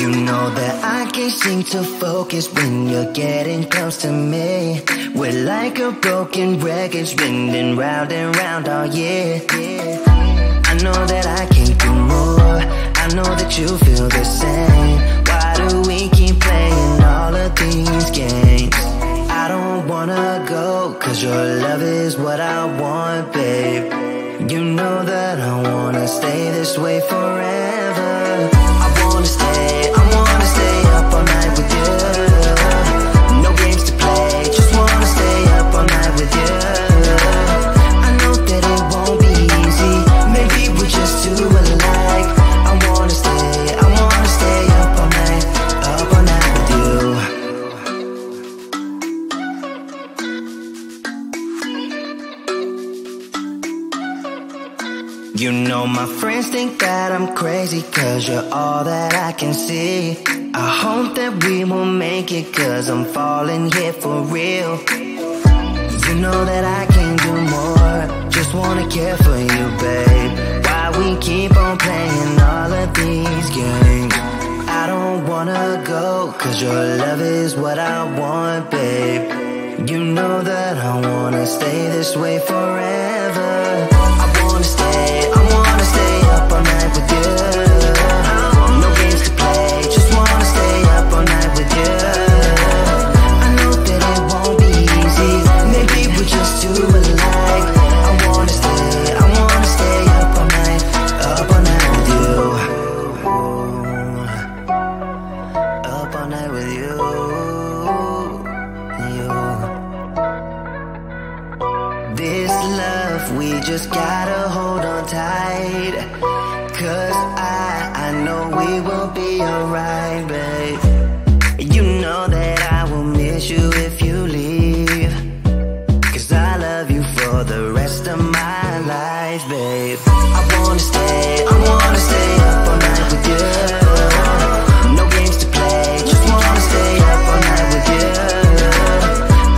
You know that I can't seem to focus when you're getting close to me. We're like a broken record spinning round and round all year. I know that I can do more, I know that you feel the same. Why do we keep playing all of these games? I don't wanna go, cause your love is what I want, babe. You know that I wanna stay this way forever. I wanna stay up all night with you. No games to play, just wanna stay up all night with you. I know that it won't be easy, maybe we're just too alike. I wanna stay up all night with you. You know my friends think that I'm crazy, cause you're all that I can see. I hope that we will make it, cause I'm falling here for real. You know that I can do more, just wanna care for you, babe. Why we keep on playing all of these games? I don't wanna go, cause your love is what I want, babe. You know that I wanna stay this way forever. I wanna stay up all night with you. No games to play, just wanna stay up all night with you. I know that it won't be easy, maybe we're just too alike. I wanna stay up all night with you. Up all night with you. This love, we just gotta hold on tight, cause I know we will be alright, babe. You know that I will miss you if you leave, cause I love you for the rest of my life, babe. I wanna stay up all night with you. No games to play, just wanna stay up all night with you.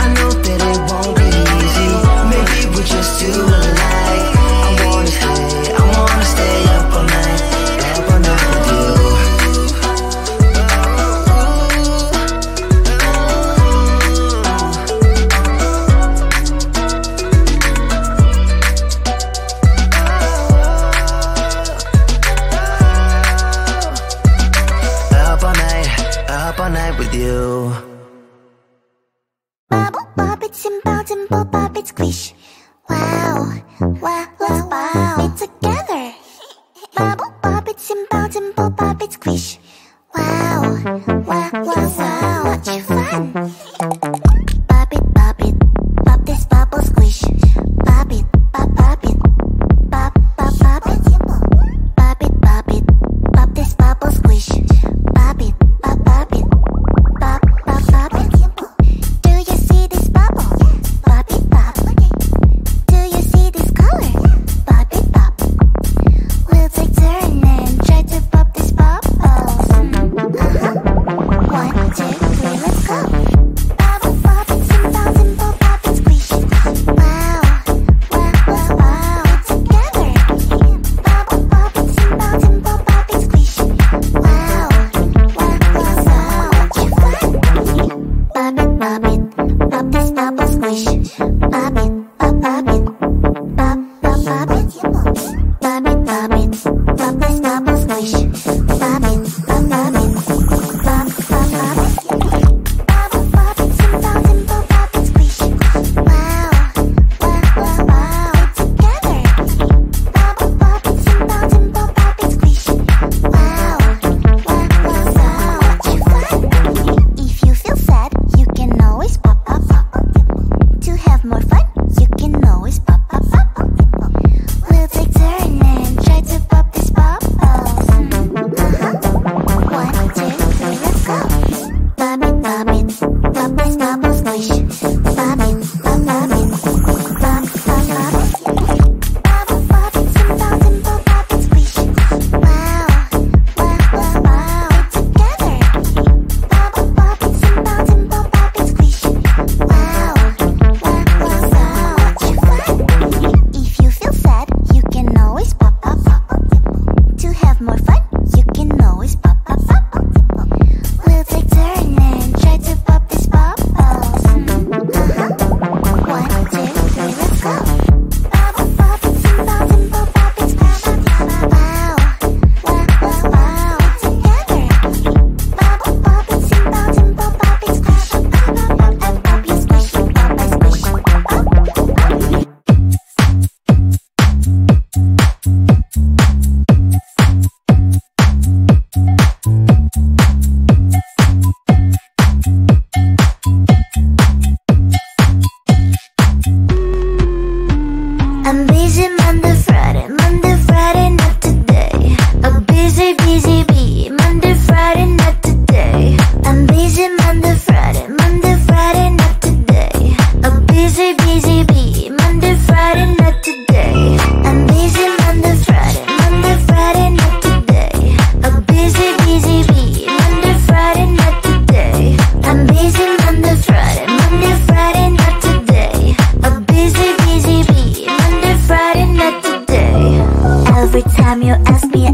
I know that it won't be easy, maybe we're just too alike. I wanna stay up all night with you. Up all night with you. Bubble, bop it, simple, dimple, pop it, squish. Wow, wow, let's pop it together. Bubble, bop it, simple, dimple, pop it, squish. Wow, wow, wow, wow, much fun. Pop it, pop this bubble, squish. Pop it, pop it, pop, pop, pop it. Pop it, pop this bubble, squish. Pop it, pop it, pop, pop, pop it. Do you see this bubble? Pop it, pop. Do you see this color? Pop it, pop. We'll take turn and try to pop this bubble.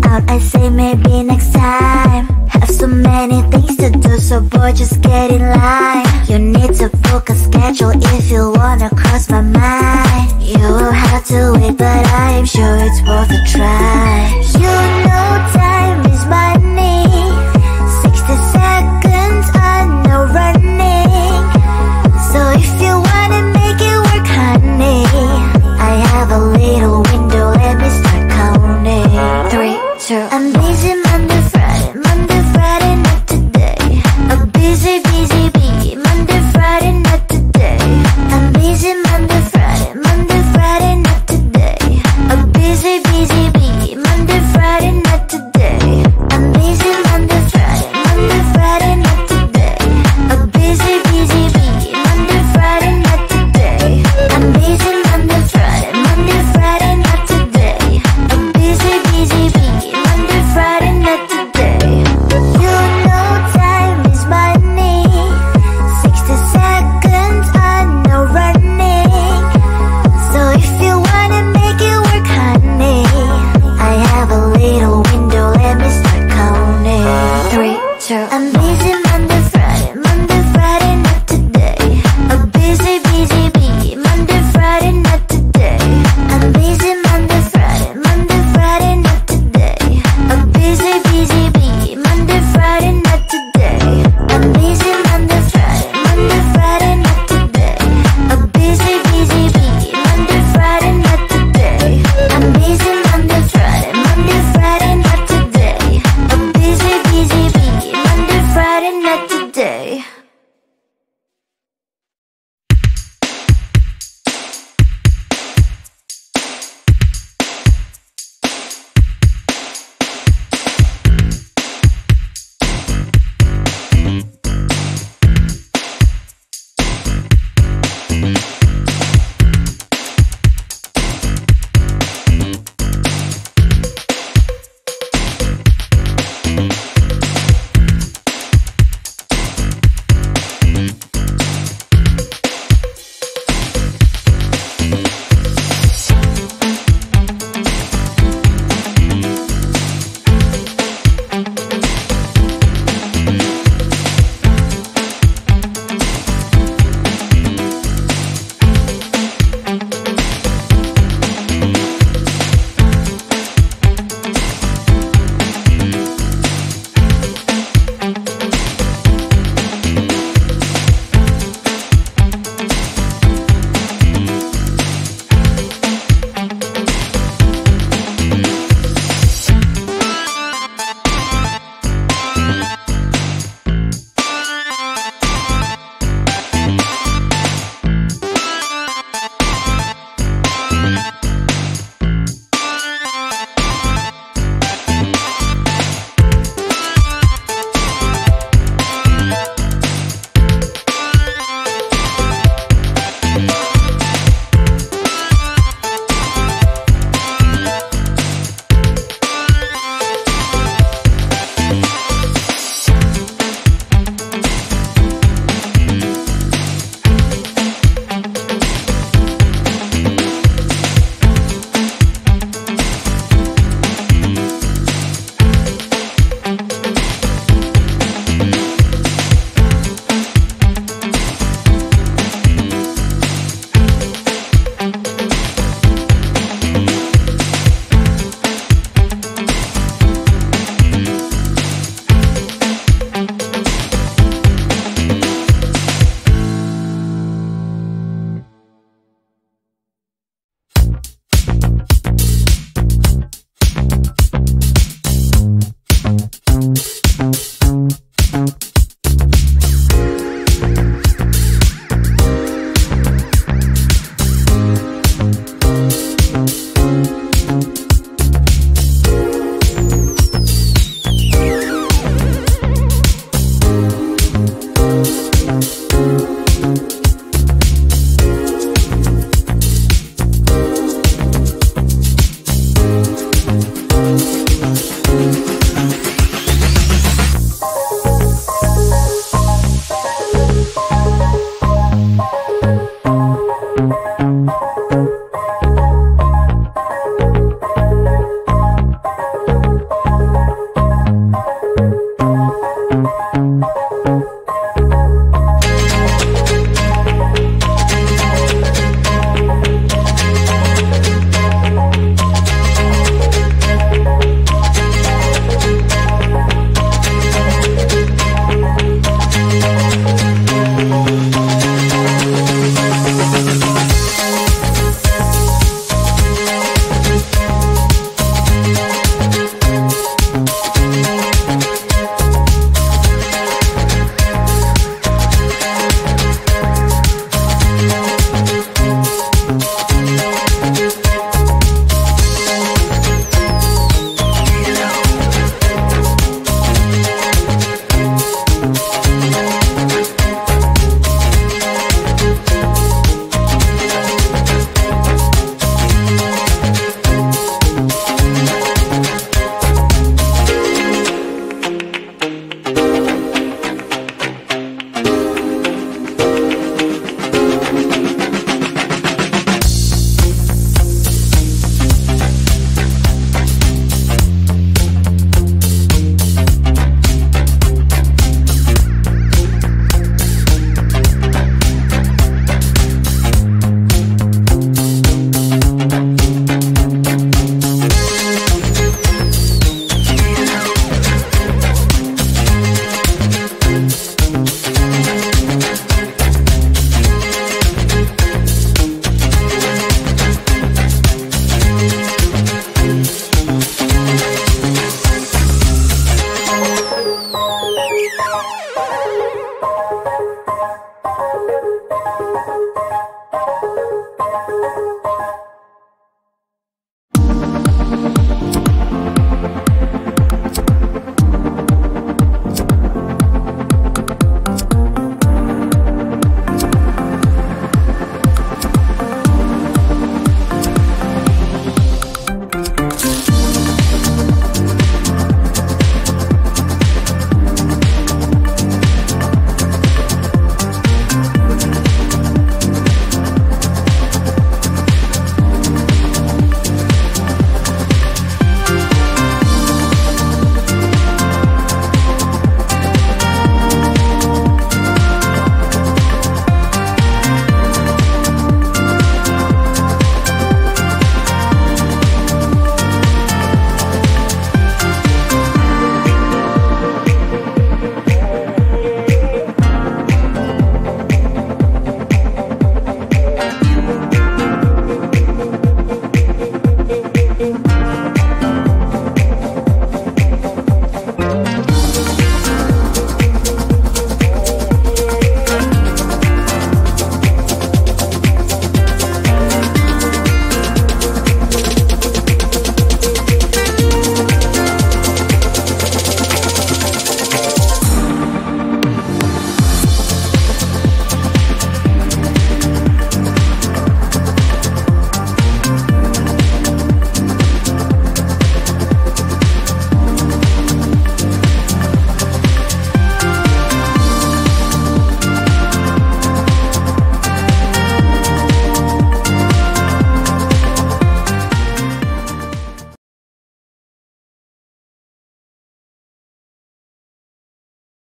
out, I say maybe next time. Have so many things to do, so boy, just get in line. You need to book a schedule if you wanna cross my mind. You will have to wait, but I am sure it's worth a try. You know time is money. 60 seconds, I know running. So if you wanna make it work, honey, I have a little window, let me start counting. 3, 2, I'm busy.